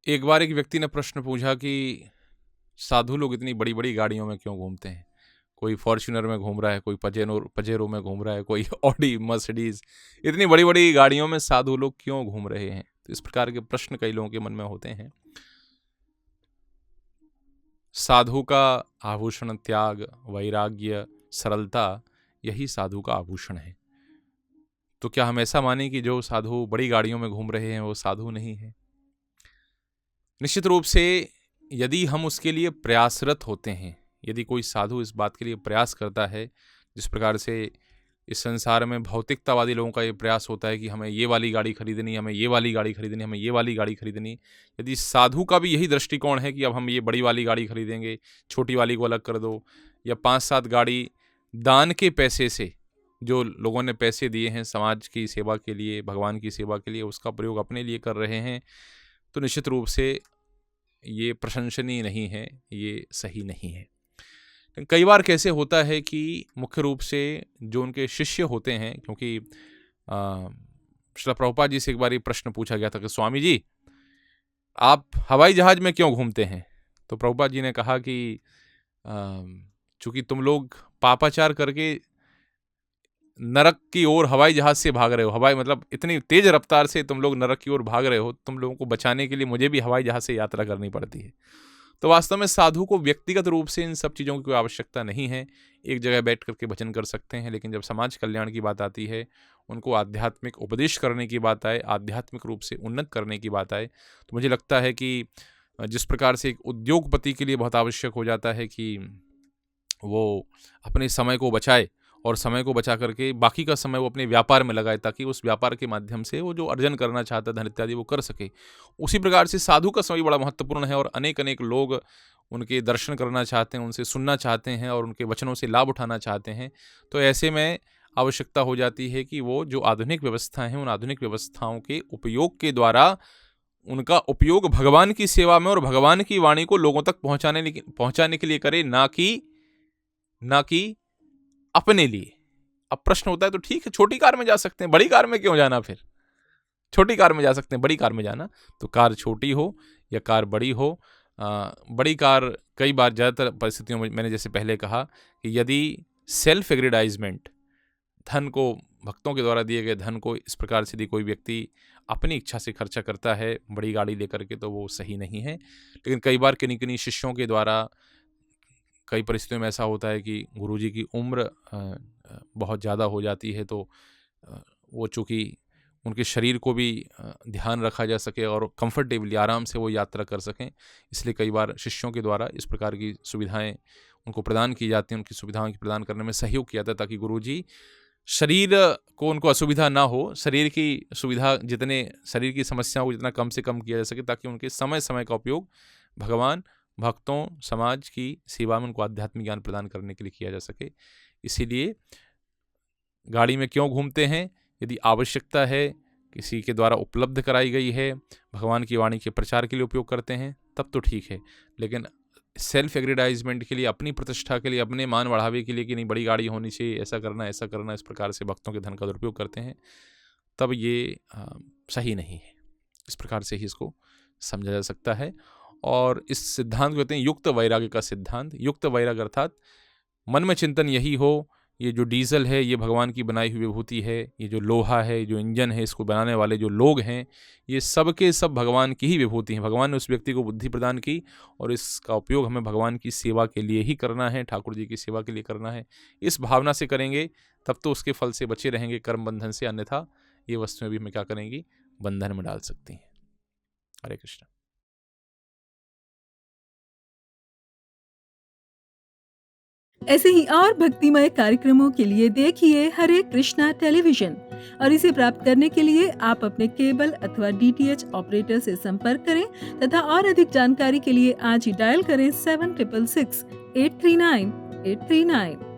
एक बार एक व्यक्ति ने प्रश्न पूछा कि साधु लोग इतनी बड़ी बड़ी गाड़ियों में क्यों घूमते हैं। कोई फॉर्च्यूनर में घूम रहा है, कोई पजेरो में घूम रहा है, कोई ऑडी मर्सिडीज। इतनी बड़ी बड़ी गाड़ियों में साधु लोग क्यों घूम रहे हैं। तो इस प्रकार के प्रश्न कई लोगों के मन में होते हैं। साधु का आभूषण त्याग, वैराग्य, सरलता, यही साधु का आभूषण है। तो क्या हम ऐसा मानें कि जो साधु बड़ी गाड़ियों में घूम रहे हैं वो साधु नहीं है? निश्चित रूप से यदि हम उसके लिए प्रयासरत होते हैं, यदि कोई साधु इस बात के लिए प्रयास करता है, जिस प्रकार से इस संसार में भौतिकतावादी लोगों का ये प्रयास होता है कि हमें ये वाली गाड़ी खरीदनी, हमें ये वाली गाड़ी खरीदनी, हमें ये वाली गाड़ी खरीदनी, यदि साधु का भी यही दृष्टिकोण है कि अब हम ये बड़ी वाली गाड़ी खरीदेंगे, छोटी वाली को अलग कर दो, या 5-7 गाड़ी दान के पैसे से, जो लोगों ने पैसे दिए हैं समाज की सेवा के लिए, भगवान की सेवा के लिए, उसका प्रयोग अपने लिए कर रहे हैं, तो निश्चित रूप से ये प्रशंसनीय नहीं है, ये सही नहीं है। कई बार कैसे होता है कि मुख्य रूप से जो उनके शिष्य होते हैं, क्योंकि श्रील प्रभुपाद जी से एक बार ये प्रश्न पूछा गया था कि स्वामी जी आप हवाई जहाज में क्यों घूमते हैं। तो प्रभुपाद जी ने कहा कि चूंकि तुम लोग पापाचार करके नरक की ओर हवाई जहाज से भाग रहे हो, हवाई मतलब इतनी तेज रफ्तार से तुम लोग नरक की ओर भाग रहे हो, तुम लोगों को बचाने के लिए मुझे भी हवाई जहाज से यात्रा करनी पड़ती है। तो वास्तव में साधु को व्यक्तिगत रूप से इन सब चीज़ों की कोई आवश्यकता नहीं है, एक जगह बैठ करके भजन कर सकते हैं। लेकिन जब समाज कल्याण की बात आती है, उनको आध्यात्मिक उपदेश करने की बात आए, आध्यात्मिक रूप से उन्नत करने की बात आए, तो मुझे लगता है कि जिस प्रकार से एक उद्योगपति के लिए बहुत आवश्यक हो जाता है कि वो अपने समय को बचाए और समय को बचा करके बाकी का समय वो अपने व्यापार में लगाए, ताकि उस व्यापार के माध्यम से वो जो अर्जन करना चाहता है धन इत्यादि वो कर सके। उसी प्रकार से साधु का समय बड़ा महत्वपूर्ण है और अनेक अनेक लोग उनके दर्शन करना चाहते हैं, उनसे सुनना चाहते हैं और उनके वचनों से लाभ उठाना चाहते हैं। तो ऐसे में आवश्यकता हो जाती है कि वो जो आधुनिक व्यवस्थाएं हैं, उन आधुनिक व्यवस्थाओं के उपयोग के द्वारा उनका उपयोग भगवान की सेवा में और भगवान की वाणी को लोगों तक पहुंचाने के लिए करे, ना कि अपने लिए। अब प्रश्न होता है तो ठीक है, छोटी कार में जा सकते हैं, बड़ी कार में क्यों जाना। फिर छोटी कार में जा सकते हैं, बड़ी कार में जाना तो कार छोटी हो या कार बड़ी हो, बड़ी कार कई बार ज़्यादातर परिस्थितियों में मैंने जैसे पहले कहा कि यदि सेल्फ एग्रेडाइजमेंट, धन को, भक्तों के द्वारा दिए गए धन को इस प्रकार से यदि कोई व्यक्ति अपनी इच्छा से खर्चा करता है बड़ी गाड़ी लेकर के, तो वो सही नहीं है। लेकिन कई बार किन्हीं किन्हीं शिष्यों के द्वारा कई परिस्थितियों में ऐसा होता है कि गुरुजी की उम्र बहुत ज़्यादा हो जाती है, तो वो चूँकि उनके शरीर को भी ध्यान रखा जा सके और कंफर्टेबली आराम से वो यात्रा कर सकें, इसलिए कई बार शिष्यों के द्वारा इस प्रकार की सुविधाएं उनको प्रदान की जाती हैं। उनकी सुविधाओं की प्रदान करने में सहयोग किया जाता है, ताकि गुरुजी शरीर को उनको असुविधा ना हो, शरीर की सुविधा जितने, शरीर की समस्याओं को जितना कम से कम किया जा सके, ताकि उनके समय समय का उपयोग भगवान, भक्तों, समाज की सेवा में उनको आध्यात्मिक ज्ञान प्रदान करने के लिए किया जा सके। इसीलिए गाड़ी में क्यों घूमते हैं, यदि आवश्यकता है, किसी के द्वारा उपलब्ध कराई गई है, भगवान की वाणी के प्रचार के लिए उपयोग करते हैं, तब तो ठीक है। लेकिन सेल्फ एग्रेडाइजमेंट के लिए, अपनी प्रतिष्ठा के लिए, अपने मान बढ़ावे के लिए कि नहीं बड़ी गाड़ी होनी चाहिए, ऐसा करना, इस प्रकार से भक्तों के धन का दुरुपयोग करते हैं, तब ये सही नहीं है। इस प्रकार से ही इसको समझा जा सकता है। और इस सिद्धांत को कहते हैं युक्त वैराग्य का सिद्धांत। युक्त वैराग्य अर्थात मन में चिंतन यही हो, ये जो डीजल है ये भगवान की बनाई हुई विभूति है, ये जो लोहा है, जो इंजन है, इसको बनाने वाले जो लोग हैं, ये सब के सब भगवान की ही विभूति हैं। भगवान ने उस व्यक्ति को बुद्धि प्रदान की और इसका उपयोग हमें भगवान की सेवा के लिए ही करना है, ठाकुर जी की सेवा के लिए करना है। इस भावना से करेंगे तब तो उसके फल से बचे रहेंगे, कर्म बंधन से, अन्यथा ये वस्तुएं भी हमें क्या करेंगी, बंधन में डाल सकती हैं। हरे कृष्ण। ऐसे ही और भक्तिमय कार्यक्रमों के लिए देखिए हरे कृष्णा टेलीविजन और इसे प्राप्त करने के लिए आप अपने केबल अथवा DTH ऑपरेटर से संपर्क करें तथा और अधिक जानकारी के लिए आज ही डायल करें 7666 839 839।